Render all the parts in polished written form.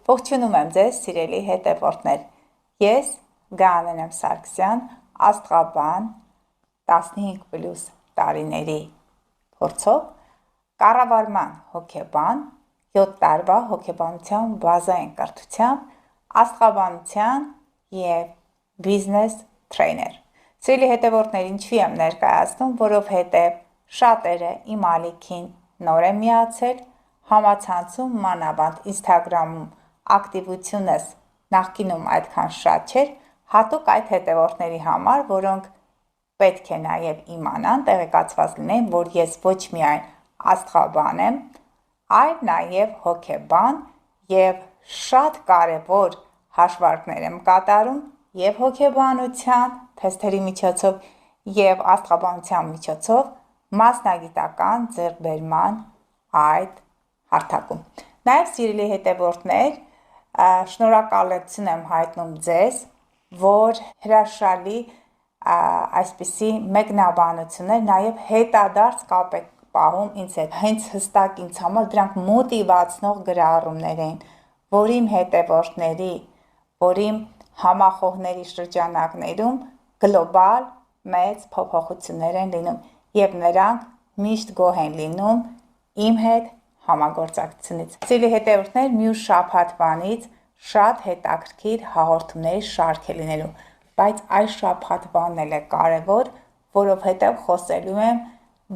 Ողջունում եմ ձեզ, սիրելի հետևորդներ։ Ես Գայանեն եմ Սարգսյան, աստղաբան, 15+ տարիների փորձով, կառավարման հոգեբան, 7 տարվա հոգեբանության բազային կրթությամբ, աստղաբանության և բիզնես տրեյներ։ Սիրելի հետևորդներ, ինչի եմ ներկայացնում, որովհետև շատերը իմ ալիքին նոր են միացել, համացանցում, մանավանդ Instagram-ում ակտիվությունս նախկինում այդքան շատ չէր, հատուկ այդ հետևորդների համար, որոնք պետք է նաև իմանան, տեղեկացված լինեն, որ ես ոչ միայն աստղաբան եմ, այլ նաև հոգեբան և շատ կարևոր հաշվարկներ եմ կատարում և հոգեբանության թեստերի միջոցով և աստղաբանության միջոցով մասնագիտական ձեռքբերման այդ հարթակում։ Նաև սիրելի հետևորդներ, շնորհակալություն եմ հայտնում ձեզ, որ հրաշալի այսպիսի մեկնաբանություններ, նաև հետադարձ կապ եք պահում ինձ հետ, հենց հստակ ինձ համար դրանք մոտիվացնող գրառումներ են, որ իմ հետևորդների, որ իմ համախոհների շրջանակներում գլոբալ մեծ փոփոխություններ են լինում և նրանք միշտ գոհ են լինում իմ հետ համագործակցությունից։ Սիրելի հետևորդներ, մյուս շաբաթվանից շատ հետաքրքիր հաղորդումների շարք է լինելու, բայց այս շաբաթվան էլ է կարևոր, որովհետև խոսելու եմ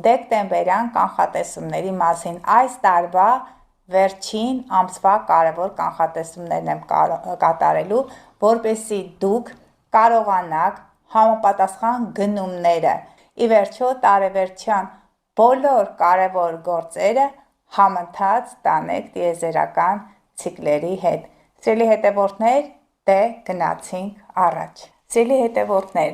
դեկտեմբերյան կանխատեսումների մասին։ Այս տարվա վերջին ամսվա կարևոր կանխատեսումներն եմ կատարելու, որպեսզի դուք կարողանաք համապատասխան գնումները, ի վերջո տարեվերջյան բոլոր կարևոր գործերը համընթաց տանեք տիեզերական ցիկլերի հետ։ Սիրելի հետևորդներ, դե գնացինք առաջ։ Սիրելի հետևորդներ,